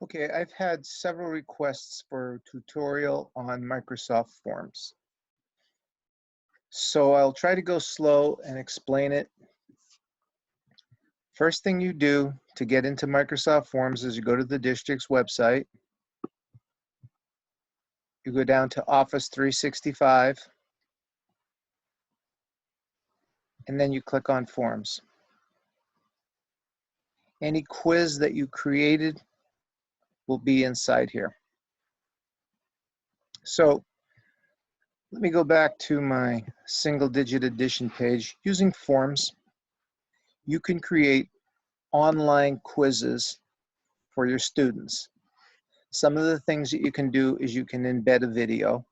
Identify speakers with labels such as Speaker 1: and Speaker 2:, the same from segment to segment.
Speaker 1: Okay, I've had several requests for a tutorial on Microsoft Forms. So I'll try to go slow and explain it. First thing you do to get into Microsoft Forms is you go to the district's website. You go down to Office 365, and then you click on Forms. Any quiz that you created will be inside here. So let me go back to my single-digit addition page. Using Forms, you can create online quizzes for your students. Some of the things that you can do is you can embed a video.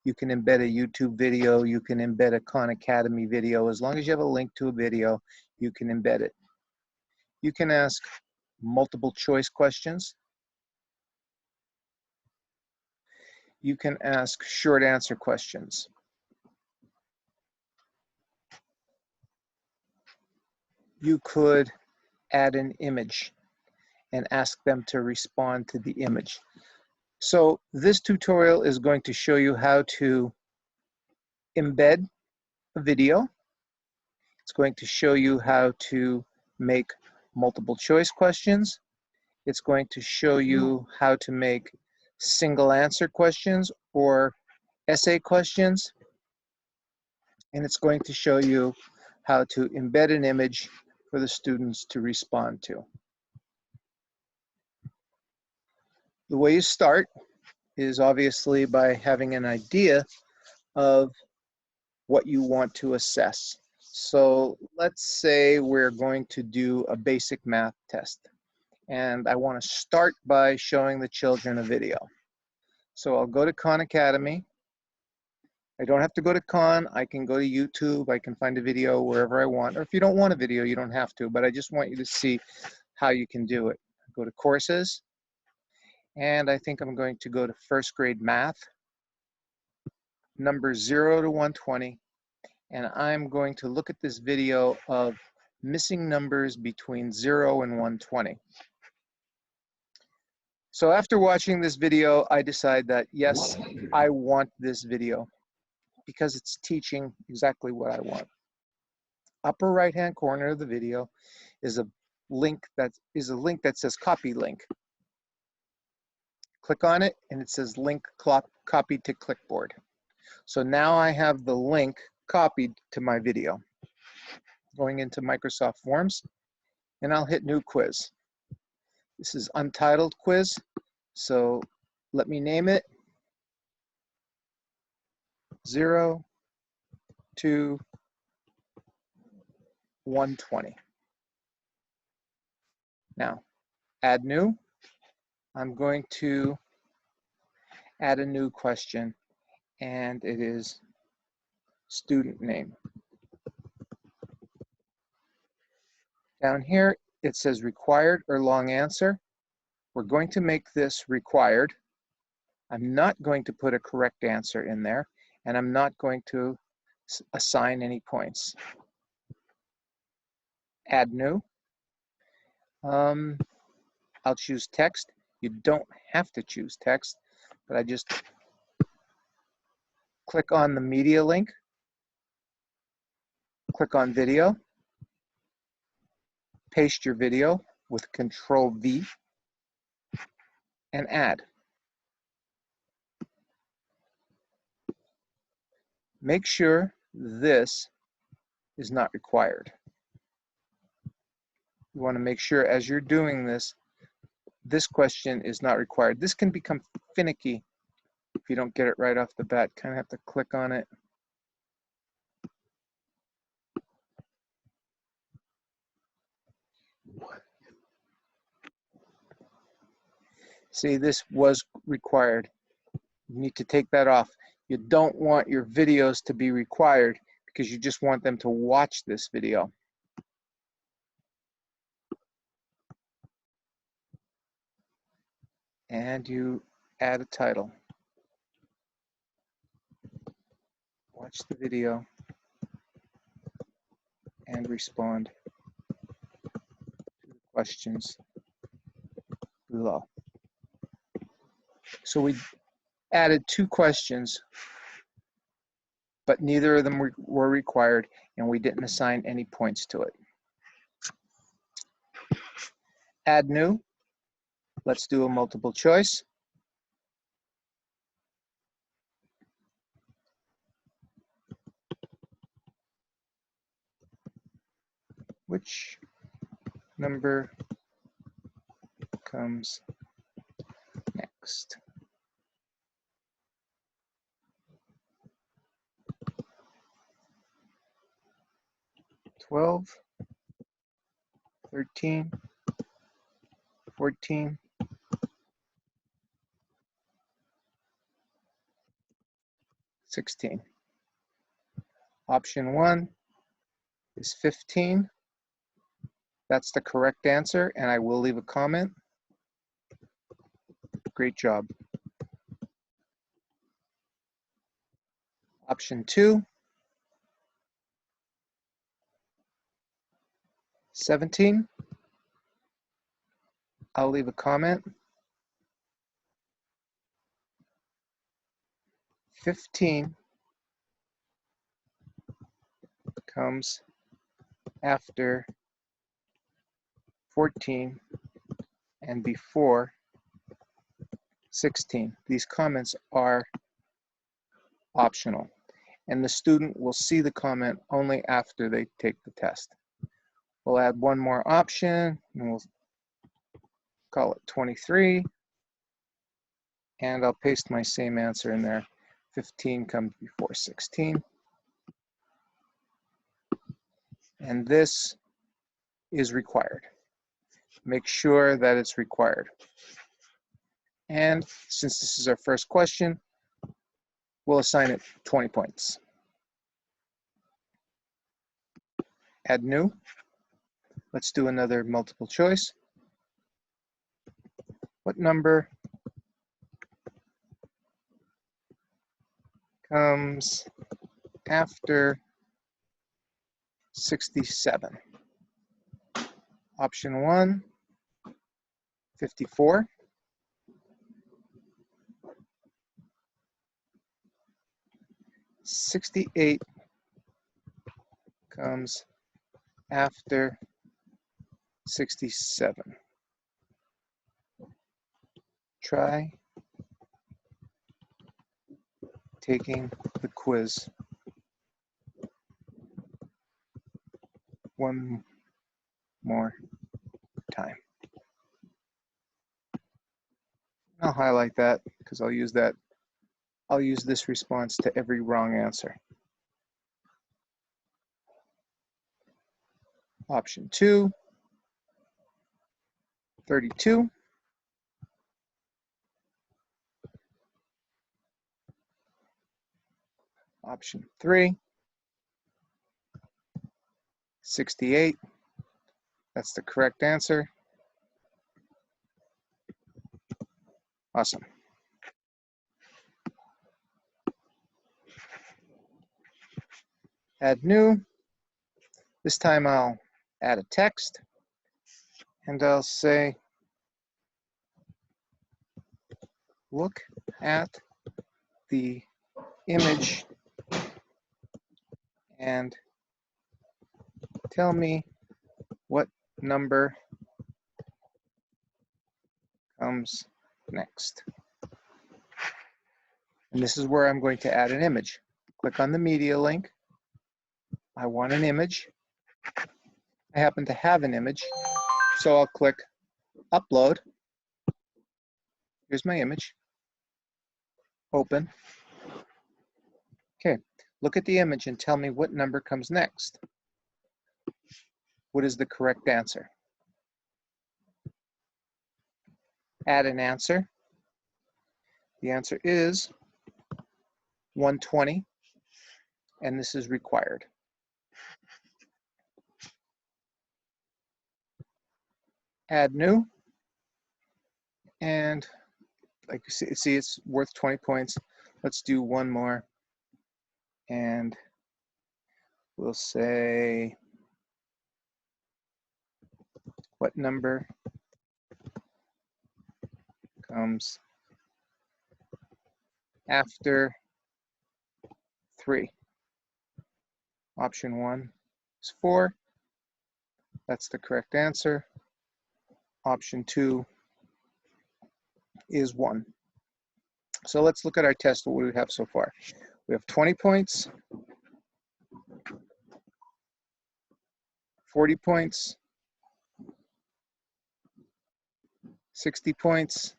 Speaker 1: You can embed a YouTube video. You can embed a Khan Academy video. As long as you have a link to a video, you can embed it. You can ask multiple choice questions. You can ask short answer questions. You could add an image and ask them to respond to the image. So this tutorial is going to show you how to embed a video. It's going to show you how to make multiple choice questions. It's going to show you how to make single answer questions or essay questions. And it's going to show you how to embed an image for the students to respond to. The way you start is obviously by having an idea of what you want to assess. So let's say we're going to do a basic math test, and I want to start by showing the children a video. So I'll go to Khan Academy. I don't have to go to Khan. I can go to YouTube. I can find a video wherever I want. Or if you don't want a video, you don't have to, but I just want you to see how you can do it. Go to courses, and I think I'm going to go to first grade math, numbers 0 to 120, and I'm going to look at this video of missing numbers between 0 and 120. So after watching this video, I decide that yes, I want this video because it's teaching exactly what I want. Upper right-hand corner of the video is a link that says copy link. Click on it and it says link copied to clipboard. So now I have the link copied to my video. Going into Microsoft Forms, and I'll hit new quiz. This is untitled quiz, so let me name it 0 to 120. Now, add new. I'm going to add a new question, and it is student name. Down here, it says required or long answer. We're going to make this required. I'm not going to put a correct answer in there, and I'm not going to assign any points. Add new. I'll choose text. You don't have to choose text, but I just click on the media link, click on video, paste your video with Control V, and add. Make sure this is not required. You want to make sure as you're doing this, this question is not required. This can become finicky if you don't get it right off the bat. Kind of have to click on it. See, this was required. You need to take that off. You don't want your videos to be required because you just want them to watch this video. And you add a title. Watch the video and respond to the questions below. So we added 2 questions, but neither of them were required, and we didn't assign any points to it. Add new. Let's do a multiple choice. Which number comes next? $12, $13, $14, $16. Option 1 is 15. That's the correct answer, and I will leave a comment. Great job. Option 2, 17. I'll leave a comment. 15 comes after 14 and before 16. These comments are optional, and the student will see the comment only after they take the test. We'll add one more option, and we'll call it 23, and I'll paste my same answer in there. 15 comes before 16. And this is required. Make sure that it's required. And since this is our first question, we'll assign it 20 points. Add new. Let's do another multiple choice. What number comes after 67? Option 1, 54. $68 comes after 67. Try taking the quiz one more time. I'll highlight that because I'll use this response to every wrong answer. Option 2, 32. Option 3, 68. That's the correct answer. Awesome. Add new. This time I'll add a text, and I'll say, look at the image and tell me what number comes next. And this is where I'm going to add an image. Click on the media link. I want an image. I happen to have an image, so I'll click upload. Here's my image. Open. Okay, look at the image and tell me what number comes next. What is the correct answer? Add an answer. The answer is 120, and this is required. Add new, and like you see it's worth 20 points. Let's do one more, and we'll say, what number comes after 3. Option 1 is 4. That's the correct answer. Option 2 is 1. So let's look at our test, what we have so far. We have 20 points, 40 points, 60 points,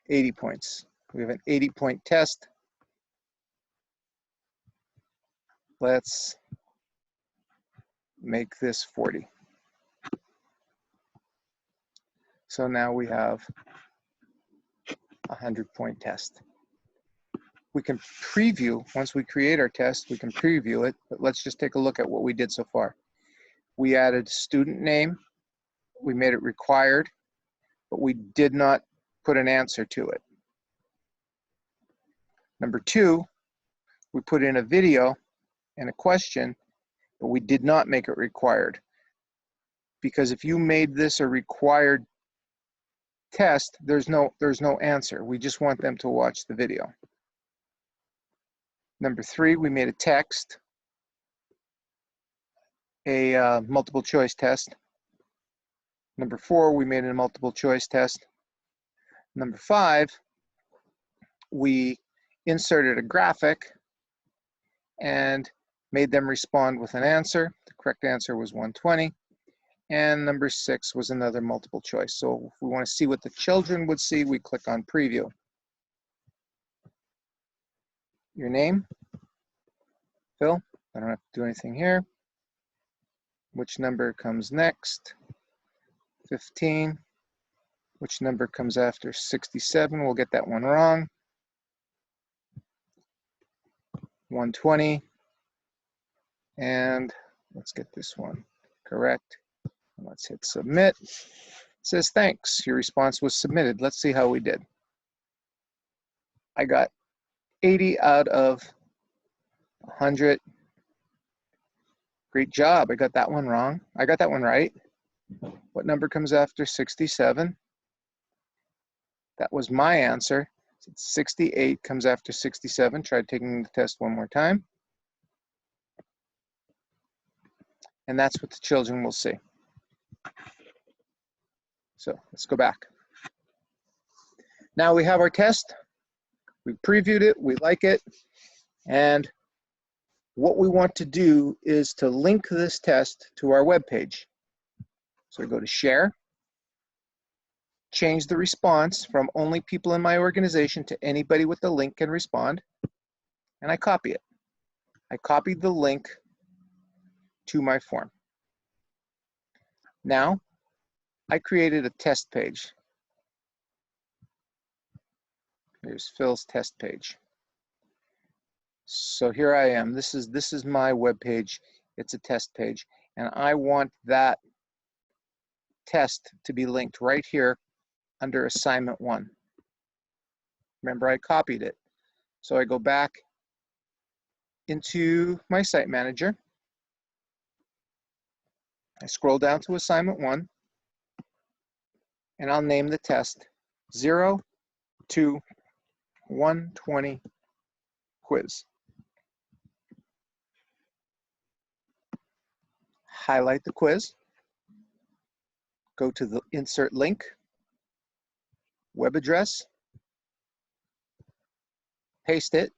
Speaker 1: 80 points. We have an 80-point test. Let's make this 40. So now we have a 100-point test. We can preview, once we create our test, we can preview it, but let's just take a look at what we did so far. We added student name, we made it required, but we did not put an answer to it. Number 2, we put in a video and a question, but we did not make it required. Because if you made this a required test, there's no answer. We just want them to watch the video. Number 3, we made a text, a multiple choice test. Number 4, we made a multiple choice test. Number 5, we inserted a graphic and made them respond with an answer. The correct answer was 120. And number 6 was another multiple choice. So if we want to see what the children would see, we click on preview. Your name? Phil. I don't have to do anything here. Which number comes next? 15. Which number comes after 67? We'll get that one wrong. 120. And let's get this one correct. Let's hit submit. It says, thanks, your response was submitted. Let's see how we did. I got 80 out of 100. Great job. I got that one wrong. I got that one right. What number comes after 67? That was my answer. 68 comes after 67. Try taking the test one more time. And that's what the children will see. So let's go back. Now we have our test. We previewed it. We like it. And what we want to do is to link this test to our web page. So I go to share, change the response from only people in my organization to anybody with the link can respond, and I copy it. I copied the link to my form. Now, I created a test page. Here's Phil's test page. So here I am. This is my web page. It's a test page, and I want that test to be linked right here under assignment 1. Remember, I copied it. So I go back into my site manager. I scroll down to assignment 1, and I'll name the test 0 to 120 quiz. Highlight the quiz, go to the insert link, web address, paste it,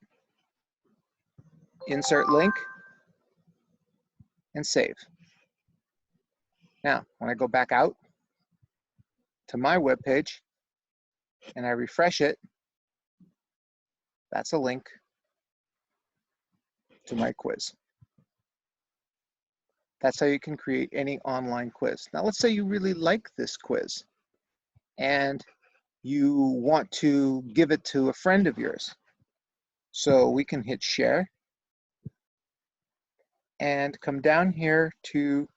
Speaker 1: insert link, and save. Now, when I go back out to my web page and I refresh it, that's a link to my quiz. That's how you can create any online quiz. Now, let's say you really like this quiz and you want to give it to a friend of yours. So we can hit share and come down here to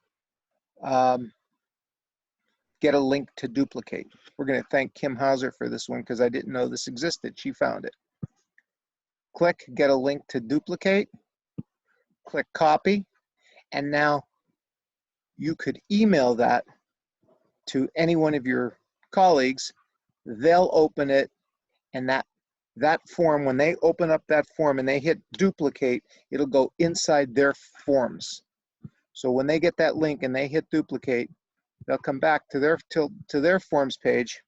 Speaker 1: get a link to duplicate. We're going to thank Kim Hauser for this one because I didn't know this existed. She found it. Click get a link to duplicate, click copy, and now you could email that to any one of your colleagues they'll open it, and that form, when they open up that form and they hit duplicate, it'll go inside their forms. So when they get that link and they hit duplicate, they'll come back to their forms page,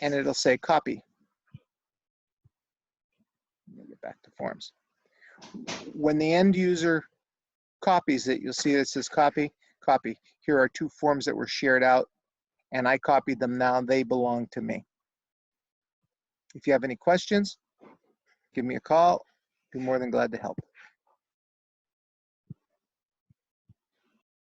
Speaker 1: and it'll say copy. Let me get back to forms. When the end user copies it, you'll see it says copy, copy. Here are 2 forms that were shared out, and I copied them. Now they belong to me. If you have any questions, give me a call. Be more than glad to help.